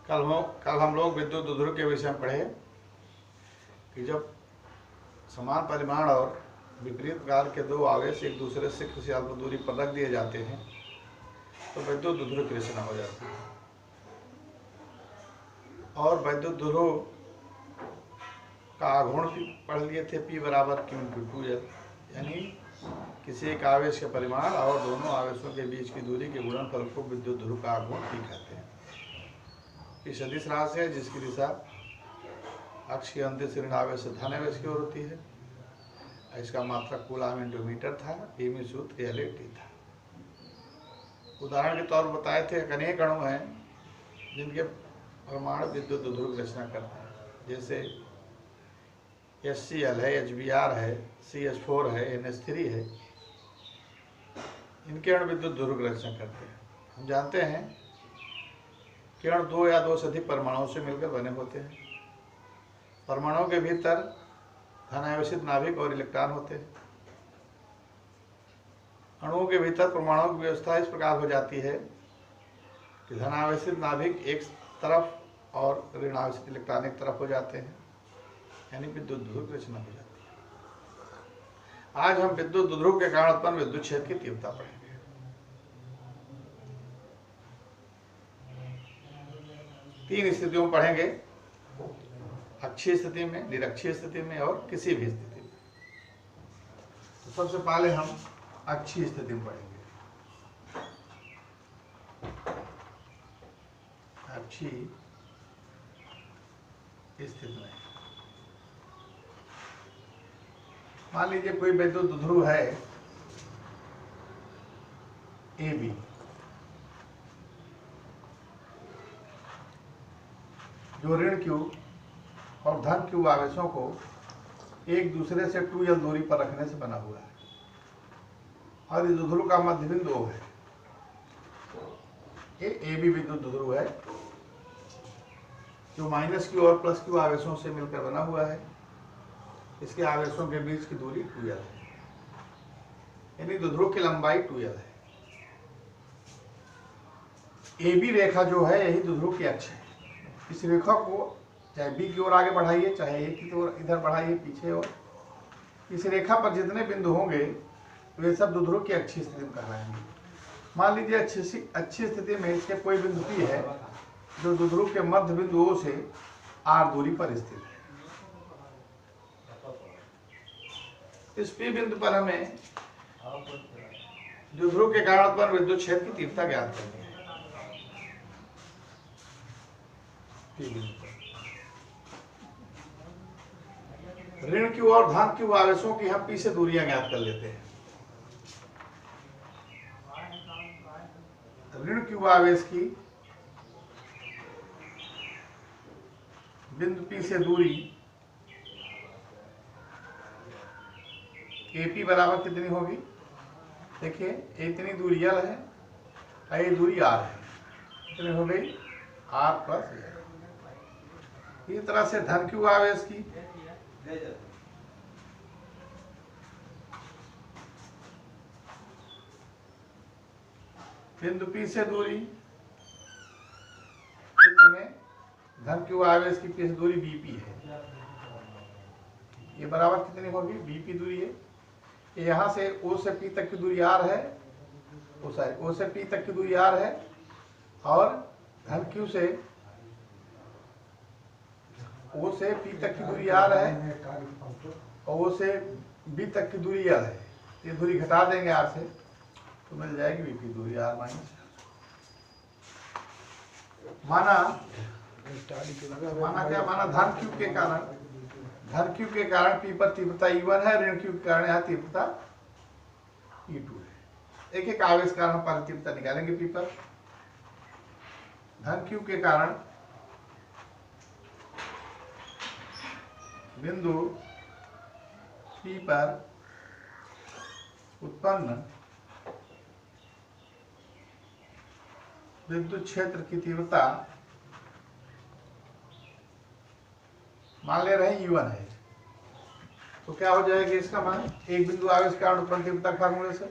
कल हम लोग विद्युत दुध्रुव के विषय में पढ़े कि जब समान परिमाण और विपरीत प्रकार के दो आवेश एक दूसरे से किसी अल्प दूरी पर रख दिए जाते हैं तो विद्युत दुध्रुव की रचना हो जाती है। और विद्युत दुध्रुव का आघूर्ण पढ़ लिए थे, P बराबर Q × 2L, यानी किसी एक आवेश के परिमाण और दोनों आवेशों के बीच की दूरी के गुणनफल को विद्युत ध्रुव का आघूर्ण P कहते हैं। P सदिश राशि है जिसकी दिशा अक्ष के अंतिम ऋण आवेश से धन आवेश की ओर होती है। इसका मात्रक कूलम × मीटर था। पीमी सूत्र LAT था। उदाहरण के तौर पर बताए थे अनेक अणु हैं जिनके परमाणु विद्युत दुध्रुव की रचना करते हैं, जैसे HCl है, HBr है, CH4 है, NH3 है। इनके अणु विद्युत दुध्रुव की रचना करते हैं। हम जानते हैं कि अणु दो या दो से अधिक परमाणुओं से मिलकर बने होते हैं। परमाणुओं के भीतर धनावेशित नाभिक और इलेक्ट्रॉन होते हैं। अणुओं के भीतर परमाणुओं की व्यवस्था इस प्रकार हो जाती है कि धनावेशित नाभिक एक तरफ और ऋणावेशित इलेक्ट्रॉन एक तरफ हो जाते हैं, यानी विद्युत दुध्रुव की रचना हो जाती है। आज हम विद्युत दुध्रुव के कारण उत्पन्न विद्युत क्षेत्र की तीव्रता पढ़ेंगे। तीन स्थितियों में पढ़ेंगे, अक्षीय स्थिति में, निरक्षीय स्थिति में और किसी भी स्थिति में। तो सबसे पहले हम अक्षीय स्थिति में पढ़ेंगे। अक्षीय स्थिति में मान लीजिए कोई विद्युत दुध्रुव है AB, जो ऋण Q और धन Q आवेशों को एक दूसरे से 2L दूरी पर रखने से बना हुआ है और इस दुध्रुव का मध्य बिंदु O है। ये AB विद्युत दुध्रुव है जो -Q और +Q आवेशों से मिलकर बना हुआ है। इसके आवेशों के बीच की दूरी 2L है, यानी दुध्रुव की लंबाई 2L है। AB रेखा जो है यही दुध्रुव की अक्ष है। इस रेखा को चाहे B की ओर आगे बढ़ाइए, चाहे A की ओर इधर बढ़ाइए पीछे, और इस रेखा पर जितने बिंदु होंगे वे सब दुध्रुव की अक्षीय स्थिति में कहलाएंगे। मान लीजिए अच्छी स्थिति में इसके कोई बिंदु P है जो दुध्रुव के मध्य बिंदु O से R दूरी पर स्थित है। इस P बिंदु पर हमें दुध्रुव के कारण उत्पन्न विद्युत क्षेत्र की तीव्रता ज्ञात करनी है। P बिंदु पर ऋण Q और धन Q आवेशों की हम P से दूरियां ज्ञात कर लेते हैं। ऋण Q आवेश की बिंदु P से दूरी AP बराबर कितनी होगी? देखिए इतनी दूरी L है और ये दूरी R है, कितनी हो गई? R + L। इस तरह से धन Q आवेश की बिंदु P से दूरी, चित्र में धन Q आवेश की P से दूरी BP है। ये बराबर कितनी होगी? BP दूरी है। यहाँ से O से P तक की दूरी R है, O से P तक की दूरी R है, और धन Q से O से P तक की दूरी R है और O से B तक की दूरी L है। ये दूरी घटा देंगे R से तो मिल जाएगी BP दूरी R - माना क्या? माना धन Q के कारण P पर तीव्रता E1 है, ऋण Q के कारण यहाँ तीव्रता E2 है। एक एक आवेश कारण हम पहले तीव्रता निकालेंगे P पर। धन Q के कारण बिंदु P पर उत्पन्न विद्युत क्षेत्र की तीव्रता मान ले रहे हैं E1 है, तो क्या हो जाएगा इसका मान? एक बिंदु आवेश के कारण उत्पन्न तीव्रता फार्मूले से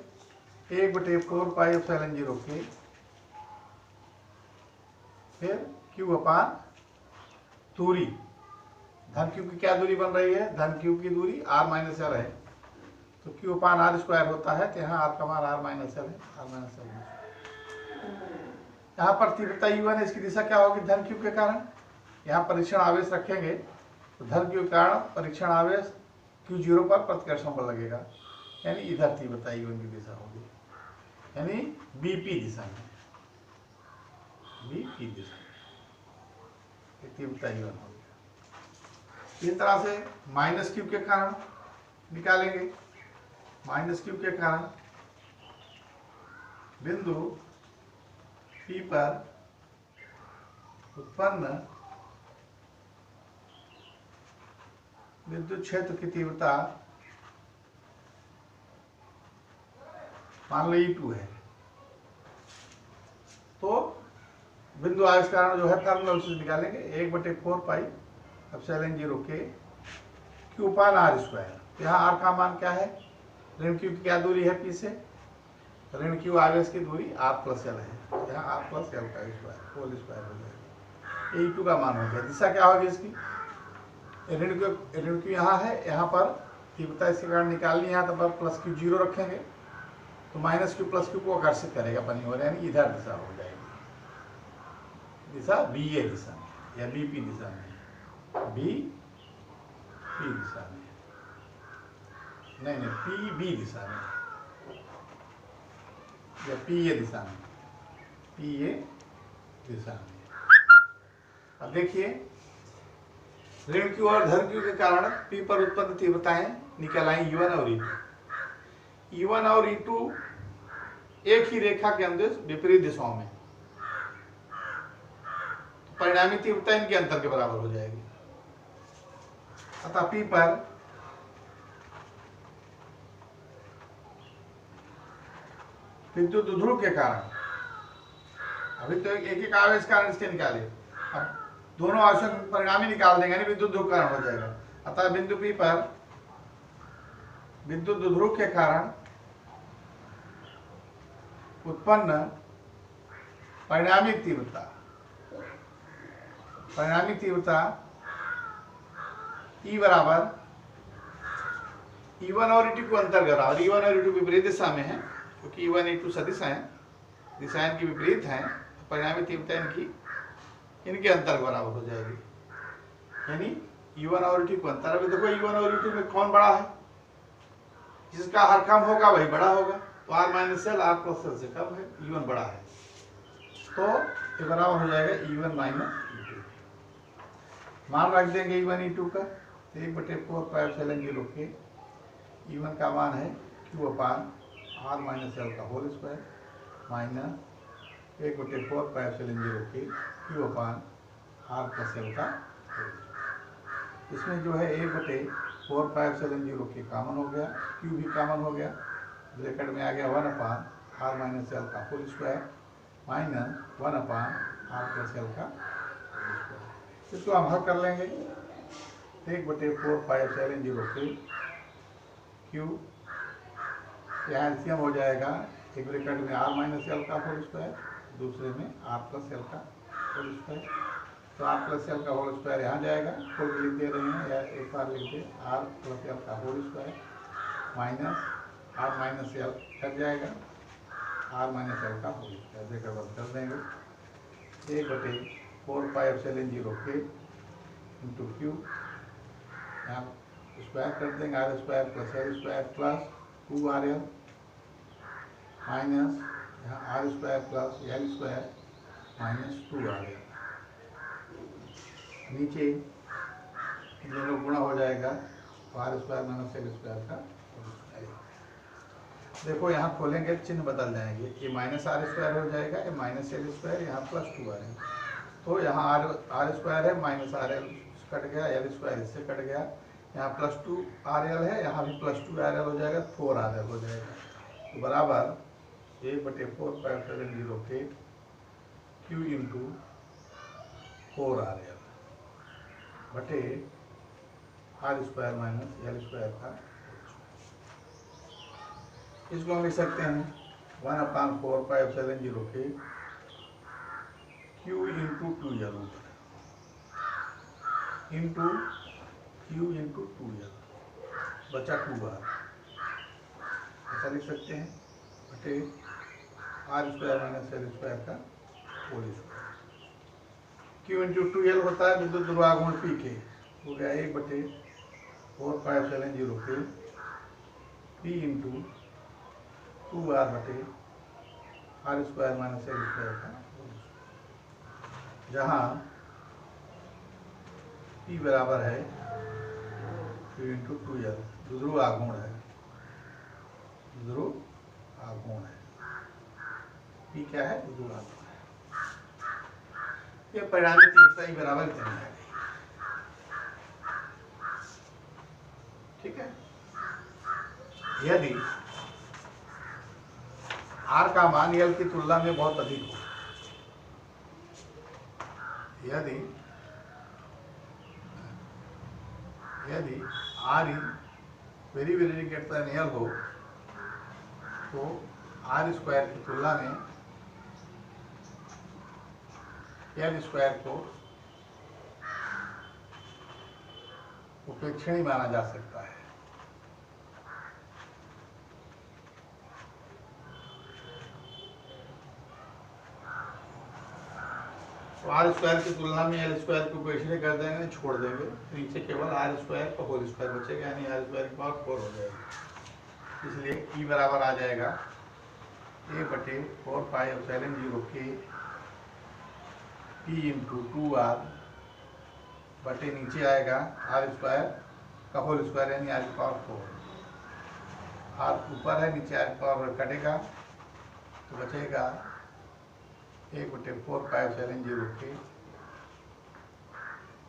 1/4 पाई एप्सिलॉन 0 के फिर क्यू अपान दूरी, धन क्यू की क्या दूरी बन रही है, धन क्यू की दूरी r माइनस एल है, तो क्यू अपान आर स्क्वायर होता है, तो यहाँ r का मान r माइनस एल है, r माइनस एल। यहाँ पर तीव्रता U1 है, इसकी दिशा क्या होगी, धन क्यू के कारण। यहाँ परीक्षण आवेश रखेंगे तो धन क्यू के कारण परीक्षण आवेश Q0 पर प्रतिकर्षण बल लगेगा, यानी इधर तीव्रता U1 की दिशा होगी, यानी BP दिशा में, BP दिशा में तीव्रता U1 होगी। इस तरह से माइनस क्यू के कारण निकालेंगे, माइनस क्यू के कारण बिंदु P पर उत्पन्न विद्युत क्षेत्र की तीव्रता मान लो E2 है, तो बिंदु आवेश कारण जो है फार्मूला उसे निकालेंगे, 1/4 पाई एप्सिलॉन 0 के क्यू अपान आर स्क्वायर। यहाँ आर का मान क्या है, ऋण क्यू की क्या दूरी है P से, ऋण क्यू आवेश की दूरी r प्लस एल है, यहाँ r प्लस एल का स्क्वायर होल स्क्वायर हो जाएगा, E2 का मान हो गया। दिशा क्या होगी इसकी, ऋण क्यू यहाँ है, यहाँ पर तीव्रता इसके कारण निकालनी है, यहाँ तो प्लस क्यू 0 रखेंगे, तो माइनस क्यू प्लस क्यू को आकर्षित करेगा बनी हो रहा है, यानी इधर दिशा हो जाएगी, दिशा BA दिशा में या BP दिशा में, BP दिशा में, नहीं PB दिशा में या PA दिशा में, PA दिशा में। अब देखिए ऋण क्यू और धन क्यू के कारण P पर उत्पन्न तीव्रताएं निकल आई U1 और E2। E1 और E2 एक ही रेखा के अंदर विपरीत दिशाओं में, परिणामी तीव्रता इनके अंतर के बराबर हो जाएगी। अतः P पर विद्युत ध्रुव के कारण, अभी तो एक एक आवेश कारण इसके निकाले, अब दोनों आवेशों के परिणामी निकाल देंगे, यानी विद्युत ध्रुव कारण हो जाएगा। अतः बिंदु P पर विद्युत ध्रुव के कारण उत्पन्न परिणामी तीव्रता E बराबर E1 और E2 को अंतर बराबर, E1 और E2 विपरीत दिशा में है, क्योंकि E1 E2 सदिश हैं, दिशाएं इनकी विपरीत हैं, परिणामी तीव्रता इनके अंतर बराबर हो जाएगी, यानी E1 और E2 को अंतर। अभी देखो E1 और E2 में कौन बड़ा है, जिसका हर कम होगा वही बड़ा होगा, तो r minus L r plus L से कम है, E1 बड़ा है, तो ये बराबर हो जाएगा E1 माइनस E2। मान रख देंगे E1 E2 का, 1/4 पाई एप्सिलॉन 0 के E1 का मान है Q upon r minus L का whole square minus 1/4 pi epsilon 0 के Q upon r plus L का होल स्क्वायर। इसमें जो है 1/4 पाई एप्सिलॉन 0 के कॉमन हो गया, Q भी कॉमन हो गया, ब्रैकेट में आ गया 1 अपान r माइनस एल का होल स्क्वायर माइनस 1 अपान r प्लस एल का होल स्क्वायर। इसको हम हल कर लेंगे, 1/4 पाई एप्सिलॉन 0 के Q, यहाँ एलसीएम हो जाएगा, एक ब्रैकेट में r माइनस एल का होल स्क्वायर, दूसरे में r प्लस एल का होल स्क्वायर, तो r प्लस एल का होल स्क्वायर यहाँ जाएगा, खोल के लिख दे रहे हैं या एक बार लिख दे, r प्लस एल का whole square minus r minus L cut जाएगा, r माइनस एल का होल स्क्वायर, ब्रैकेट बंद कर देंगे, 1/4 पाई एप्सिलॉन 0 के इंटू Q, यहाँ स्क्वायर कर देंगे, r square plus L square plus 2rl minus यहाँ r square plus L square minus 2rl, नीचे इन दोनों गुणा हो जाएगा, r square minus L square का होल स्क्वायर। देखो यहाँ खोलेंगे चिन्ह बदल जाएंगे, ये माइनस आर स्क्वायर हो जाएगा, ये माइनस एल स्क्वायर, यहाँ प्लस 2rl, तो यहाँ आर स्क्वायर है, माइनस RL कट गया, एल स्क्वायर इससे कट गया, यहाँ प्लस 2rl है, यहाँ भी प्लस 2rl हो जाएगा, 4rl हो जाएगा, तो बराबर 1/4 पाई एप्सिलॉन 0 के Q इंटू 4rl बटे r square minus L square का। इसको हम लिख सकते हैं 1/4 पाई एप्सिलॉन 0 के Q इंटू 2l ऊपर इंटू क्यू इंटू 2l बचा 2r, ऐसा लिख सकते हैं, बटे r² माइनस l² का whole square. Q into 2l होता है विद्युत ध्रुवाघूर्ण पी के, हो गया 1/4πε0 के पी इंटू 2r बटे r² माइनस l² का, जहाँ P बराबर है Q इंटू 2l, ध्रुव आघूर्ण है, ध्रुव आघूर्ण है, P क्या है, ध्रुव आघूर्ण है। ये परिणामी तीव्रता ही बराबर इतनी आ गई, ठीक है। यदि R का मान L की तुलना में बहुत अधिक हो, यदि R very very greater than L हो, तो R² की तुलना में L² को उपेक्षणीय माना जा सकता है। तो R² की तुलना में L² को उपेक्षणीय कर देंगे, छोड़ देंगे, नीचे केवल R² का होल स्क्वायर बचेगा, यानी R² की पावर 4 हो जाएगी। इसलिए E बराबर आ जाएगा 1/4πε0 के P इंटू 2R बटे नीचे आएगा R² का होल स्क्वायर, यानी R की पावर 4। R ऊपर है, नीचे R की पावर कटेगा तो बचेगा 1/4πε0 के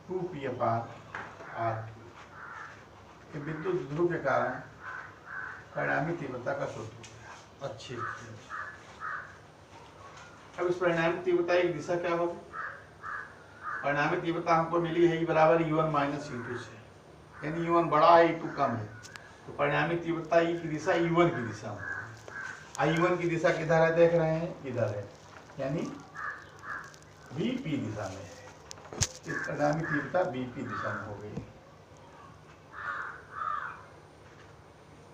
2p/r। ये विद्युत ध्रुव के कारण परिणामी तीव्रता का सूत्र हो गया। अच्छी, अब इस परिणामी तीव्रता की दिशा क्या होगी? परिणामी तीव्रता हमको मिली है E बराबर U1 माइनस U2 से, यानी U1 बड़ा है E2 कम है, तो परिणामी तीव्रता E की दिशा U1 की दिशा में। I1 की दिशा किधर है देख रहे हैं, इधर है, यानी BP दिशा में है। इस परिणामी तीव्रता BP दिशा में हो गई।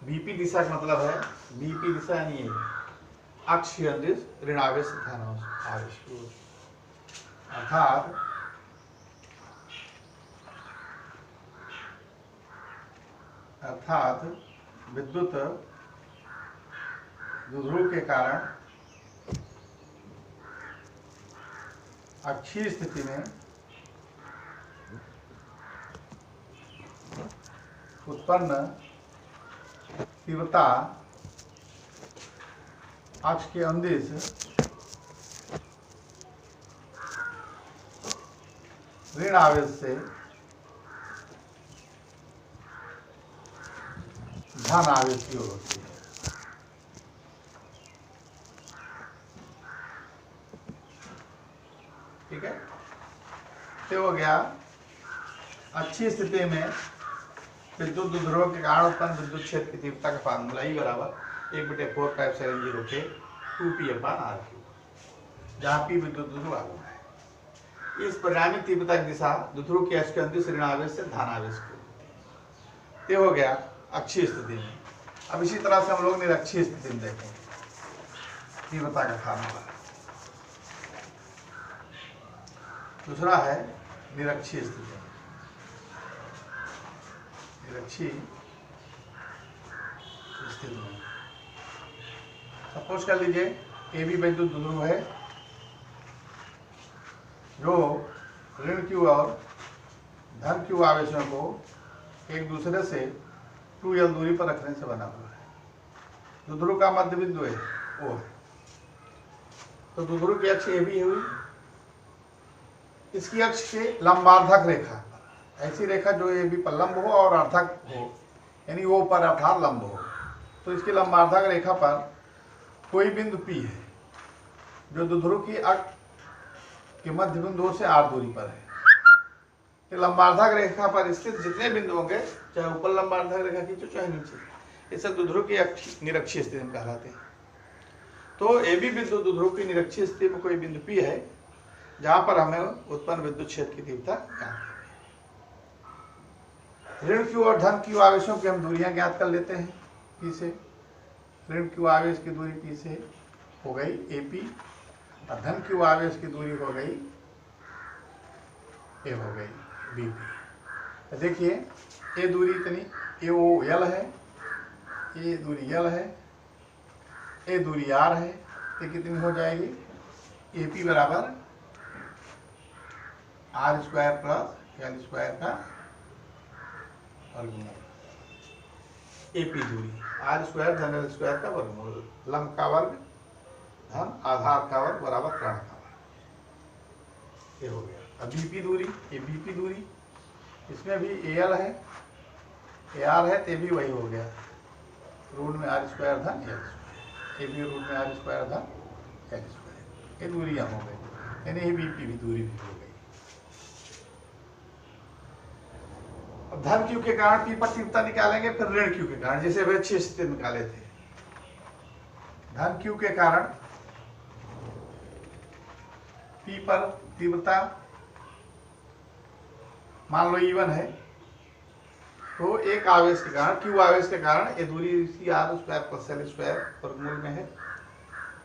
BP दिशा का मतलब है, BP दिशा यानी ये अक्षीय अंदिश ऋणावेश धनावेश की ओर, अर्थात विद्युत द्विध्रुव के कारण अक्षीय स्थिति में उत्पन्न तीव्रता अक्ष के अंदिश ऋण आवेश से धन आवेश की ओर होती है। ठीक है, तो हो गया अच्छी स्थिति में विद्युत ध्रुव के कारण उत्पन्न विद्युत क्षेत्र की तीव्रता का फार्मूला E बराबर 1/4πε0 के 2p/r3, जहाँ P विद्युत ध्रुव आघूर्ण है। इस परिणामी तीव्रता की दिशा द्विध्रुव के अक्ष के अंदिश ऋण आवेश से धन आवेश की होती है। ये हो गया अक्षीय स्थिति में। अब इसी तरह से हम लोग निरक्षीय स्थिति में देखेंगे तीव्रता का फार्मूला। दूसरा है निरक्षीय स्थिति। निरक्षीय स्थिति में सपोज कर लीजिए AB विद्युत ध्रुव है जो ऋण Q और धन Q आवेशों को एक दूसरे से 2l दूरी पर रखने से बना हुआ है। द्विध्रुव का मध्य बिंदु है O है, तो द्विध्रुव की अक्ष AB हुई, इसकी अक्ष के लंबार्धक रेखा, ऐसी रेखा जो AB पर लंब हो और अर्धक हो, यानी O पर अर्थात लंब हो, तो इसकी लंबार्धक रेखा पर कोई बिंदु P है जो द्विध्रुव की अक्ष के मध्य बिंदुओं से r दूरी पर है। तो लंबार्धक रेखा पर स्थित जितने बिंदु होंगे, चाहे ऊपर लंबार्धक रेखा खींचो चाहे नीचे, ये सब द्विध्रुव की निरक्षीय स्थिति में कहलाते हैं। तो AB बिंदु द्विध्रुव की निरक्षीय स्थिति में कोई बिंदु P है जहां पर हमें उत्पन्न विद्युत क्षेत्र की तीव्रता ज्ञात करनी है। ऋण q और धन q आवेशों की हम दूरियां ज्ञात कर लेते हैं P से। ऋण q आवेश की दूरी P से हो गई AP और धन q आवेश की दूरी हो गई A हो गई BP। तो देखिए ये दूरी इतनी AOL है, ये दूरी L है, ये दूरी R है, ये कितनी हो जाएगी AP बराबर R square plus L square का वर्गमूल। AP दूरी R स्क्वायर धन L स्क्वायर का वर्गमूल, लंब का वर्ग धन आधार का वर्ग बराबर कर्ण का वर्ग, ये हो गया। अब BP दूरी, ये BP दूरी, इसमें भी AL है, AR है, तो भी वही हो गया रूट में R स्क्वायर धन L स्क्वायर, ये भी रूट में R स्क्वायर धन L स्क्वायर, ये दूरियां हो गई, यानी ये BP भी दूरी भी हो गई। अब धन Q के कारण P पर तीव्रता निकालेंगे, फिर ऋण Q के कारण, जैसे वे 6 स्थिति निकाले थे। धन Q के कारण P पर तीव्रता मान लो E1 है, तो एक आवेश के कारण Q आवेश के कारण ये दूरी इसी R square plus L square वर्गमूल में है।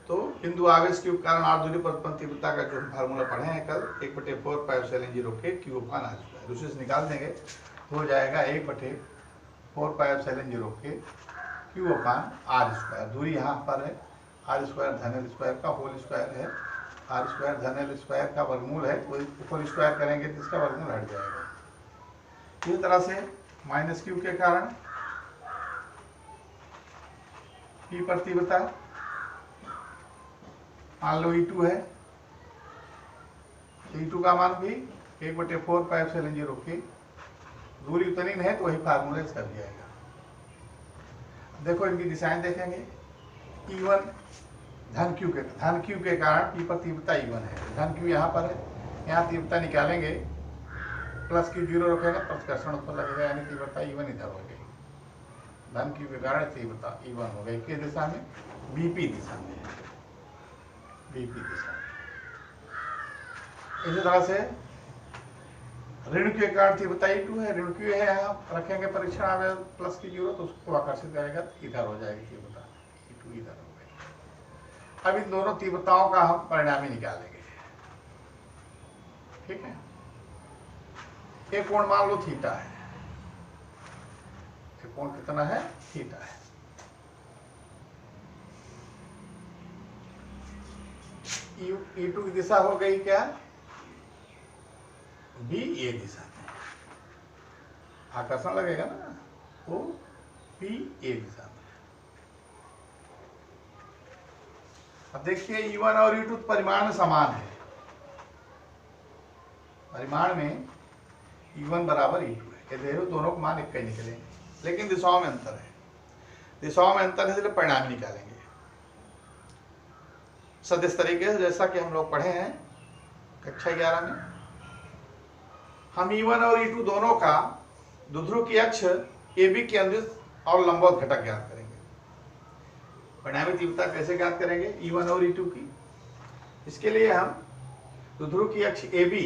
तो बिंदु आवेश Q के कारण R दूरी पर उत्पन्न तीव्रता का जो हम फार्मूला पढ़े हैं कल 1/4 पाई एप्सिलॉन 0 के Q अपान R स्क्वायर, उसे निकाल देंगे तो हो जाएगा 1/4 पाई एप्सिलॉन 0 के Q अपान R स्क्वायर। दूरी यहाँ पर है R स्क्वायर धन L स्क्वायर का होल स्क्वायर है, R स्क्वायर धन L स्क्वायर का वर्गमूल है, तो ऊपर स्क्वायर करेंगे तो इसका वर्गमूल हट जाएगा। इस तरह से माइनस Q के कारण P पर तीव्रता मान लो E2 है, E2 का मान भी 1/4 पाई एप्सिलॉन 0 के, दूरी उतनी नहीं है तो वही फार्मूला इसका भी आएगा। देखो इनकी दिशाएं देखेंगे, E1 धन Q के कारण P पर तीव्रता E1 है, धन Q यहाँ पर है, यहाँ तीव्रता निकालेंगे, प्लस Q 0 रखेगा, प्रतिकर्षण उत्पन्न लगेगा, यानी तीव्रता E1 इधर हो गई। धन Q के कारण तीव्रता E1 हो गई, किस दिशा में? BP दिशा में, BP दिशा में। इसी तरह से ऋण Q के कारण तीव्रता E2 है, ऋण Q है, यहाँ रखेंगे परीक्षण आवेश प्लस Q 0, तो उसको आकर्षित करेगा, इधर हो जाएगी तीव्रता E2, इधर हो गई। अब इन दोनों तीव्रताओं का हम परिणामी निकालेंगे, ठीक है। एक कोण मान लो थीटा है, एक कोण कितना है? थीटा है। E2 की दिशा हो गई क्या? B A दिशा में, आकर्षण लगेगा ना, वो B A दिशा में। अब देखिए E1 और E2 परिमाण में समान है, परिमाण में E1 बराबर E2 है, देखो दोनों के मान एक ही निकलेंगे, लेकिन दिशाओं में अंतर है, दिशाओं में अंतर है, इसलिए परिणाम निकालेंगे सदिश तरीके से, जैसा कि हम लोग पढ़े हैं कक्षा 11 में। हम E1 और E2 दोनों का द्विध्रुव की अक्ष AB के अनुदिश और लंबवत घटक ज्ञात करेंगे। परिणामी तीव्रता कैसे ज्ञात करेंगे E1 और E2 की? इसके लिए हम द्विध्रुव की अक्ष AB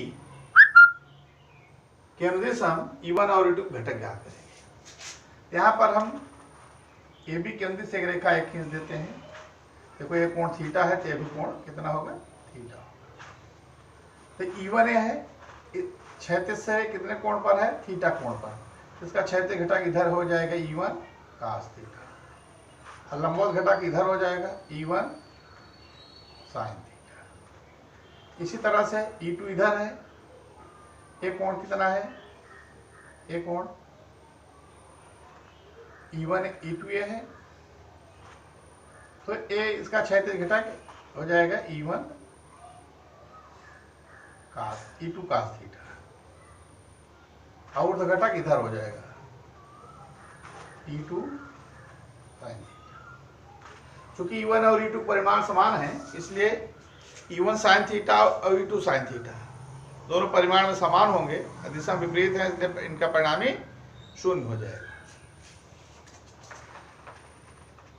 के अनुदिश हम E1 और E2 घटक ज्ञात करेंगे। यहाँ पर हम AB के अनुदिश एक रेखा एक खींच देते हैं, देखो ये कोण थीटा है, तो ये भी कोण कितना होगा? थीटा होगा। तो E1 है क्षैतिज से कितने कोण पर है? थीटा कोण पर, इसका क्षैतिज घटक इधर हो जाएगा E1 cos थीटा, और लंबवत घटक इधर हो जाएगा E1 sin थीटा। इसी तरह से E2 इधर है, एक कोण कितना है? एक कोण E1 E2 ये है, तो ए इसका क्षैतिज घटक हो जाएगा E1 cos E2 cos theta, और ऊर्ध्व घटक इधर हो जाएगा E2 sin थीटा। चूंकि E1 और E2 परिमाण समान है, इसलिए E1 sin थीटा और E2 sin थीटा दोनों परिमाण में समान होंगे, दिशा विपरीत है, इसलिए इनका परिणामी शून्य हो जाएगा।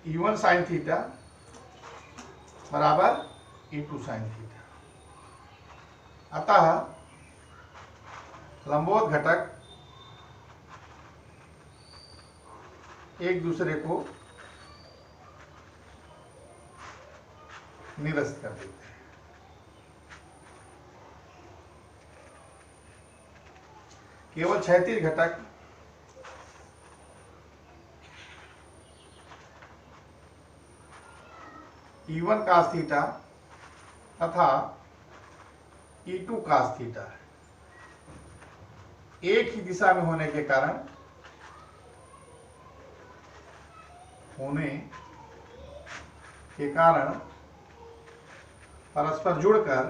E1 sin थीटा बराबर E2 sin थीटा। अतः लंबवत घटक एक दूसरे को निरस्त कर देते हैं। केवल क्षैतिज घटक E1 cos थीटा तथा E2 cos थीटा एक ही दिशा में होने के कारण परस्पर जुड़कर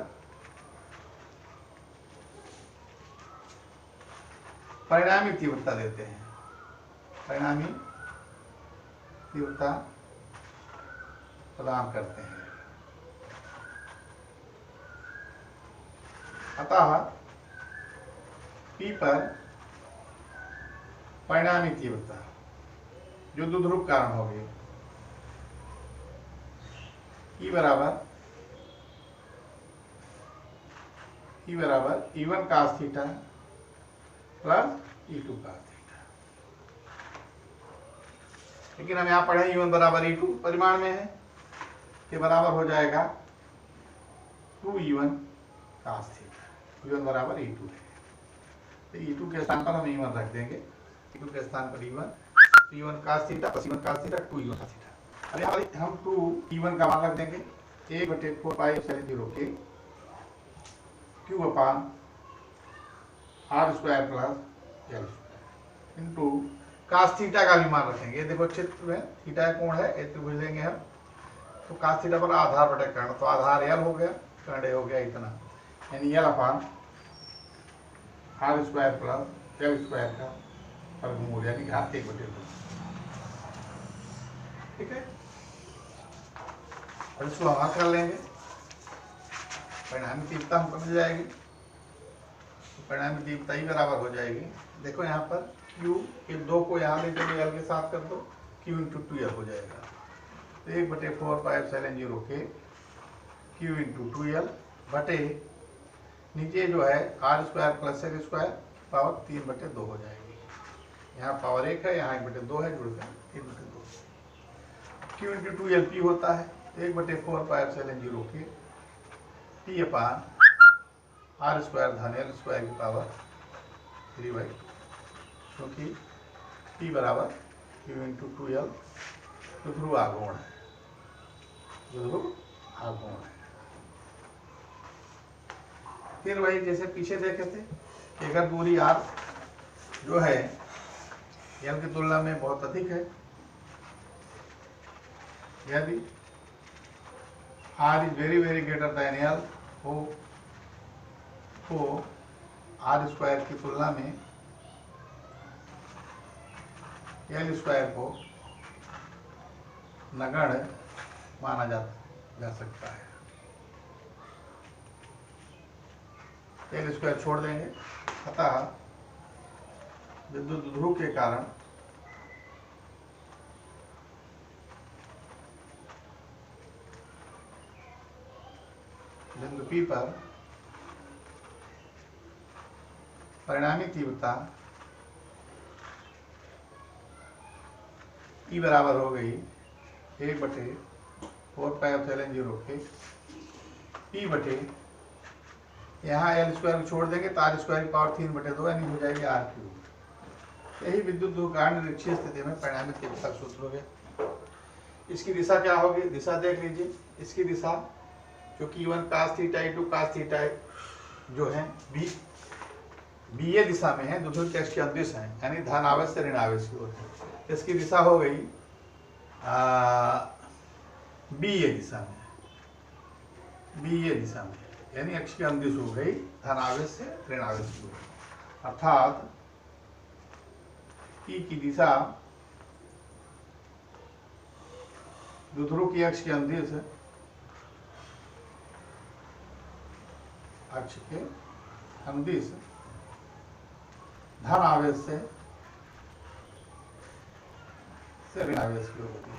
परिणामी तीव्रता देते हैं। परिणामी तीव्रता प्रदान करते हैं। अतः P पर परिणामी तीव्रता जो द्विध्रुव कारण होगी E बराबर E1 cos theta plus E2 cos theta. लेकिन हम यहाँ पढ़े E1 बराबर E2 परिमाण में है, के बराबर हो जाएगा 2E1 cos थीटा। E1 बराबर E2 है, तो E2 के स्थान पर हम E1 रख देंगे। E2 के स्थान पर E1 cos theta plus E1 cos theta 2E1 cos theta. अब यहाँ पर हम 2E1 का मान रख देंगे 1/4 पाई एप्सिलॉन 0 के Q upon R square plus L into cos theta का भी मान रखेंगे। देखो चित्र में थीटा कोण है, एक त्रिभुज लेंगे हम, तो cos थीटा पर आधार बटे कर्ण, तो आधार L हो गया, कर्ण हो गया इतना, यानी L अपान R square plus L square का वर्गमूल यानी घात 1/2। ठीक है, और इसको हम कर लेंगे, परिणामी तीव्रता हमको मिल जाएगी। तो परिणामी तीव्रता ही बराबर हो जाएगी। देखो यहाँ पर Q के 2 को यहाँ ले जाओ, L के साथ कर दो, Q इंटू 2L हो जाएगा। तो 1/4 पाई एप्सिलॉन 0 के Q इंटू 2L बटे नीचे जो है R square plus L square power 3/2 हो जाएगी। यहाँ पावर 1 है, यहाँ 1/2 है, जुड़कर 3/2। Q इंटू 2L P होता है 1/4 पाई एप्सिलॉन 0 के P अपान R स्क्वायर धन L स्क्वायर की पावर 3/2, क्योंकि P बराबर Q इंटू 2L द्विध्रुव आघूर्ण है, द्विध्रुव आघूर्ण है। फिर वही जैसे पीछे देखे थे कि अगर दूरी R जो है L की तुलना में बहुत अधिक है, यदि R is very greater than L हो तो R स्क्वायर की तुलना में L स्क्वायर को नगण्य माना जा सकता है। L स्क्वायर छोड़ देंगे, अतः विद्युत ध्रुव के कारण बिंदु P पर परिणामी तीव्रता E बराबर हो गई 1/4 पाई एप्सिलॉन 0 के P बटे यहाँ L स्क्वायर छोड़ देंगे तो R स्क्वायर की पावर 3/2 यानी हो जाएगी R3। यही विद्युत ध्रुव कारण निरक्षीय स्थिति में परिणामी तीव्रता सूत्र हो गया। इसकी दिशा क्या होगी, दिशा देख लीजिए। इसकी दिशा क्योंकि E1 cos theta E2 cos theta जो है बीए दिशा में है, द्विध्रुव के अक्ष के अदिश है, यानी धन आवेश से ऋण आवेश की ओर है। इसकी दिशा हो गई बीए दिशा में, बीए दिशा में यानी अक्ष के अदिश हो गई धन आवेश से ऋण आवेश की ओर, अर्थात E की दिशा द्विध्रुव की अक्ष के अदिश धन आवेश से ऋण आवेश की ओर होती है।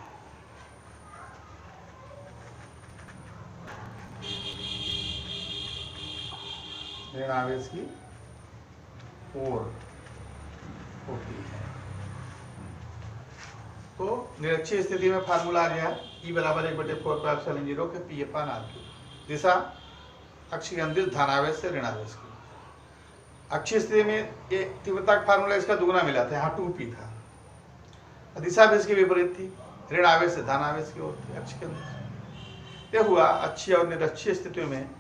ऋण आवेश की ओर होती है। तो निरक्षीय स्थिति में फार्मूला आ गया E बराबर 1/4πε0 के P/R3। दिशा अक्ष के अंदर धनावेश से ऋणावेश की। अक्षीय स्थिति में ये तीव्रता का फार्मूला इसका दुगना मिला था, यहाँ 2p था। दिशावेश की विपरीत थी, ऋण आवेश से धन आवेश की ओर थी अक्ष के अंदर। यह हुआ अक्षीय और निरक्षीय स्थितियों में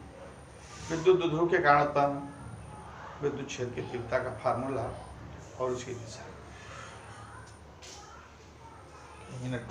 विद्युत द्विध्रुव के कारण उत्पन्न विद्युत क्षेत्र की तीव्रता का फार्मूला और उसकी दिशा। मिनट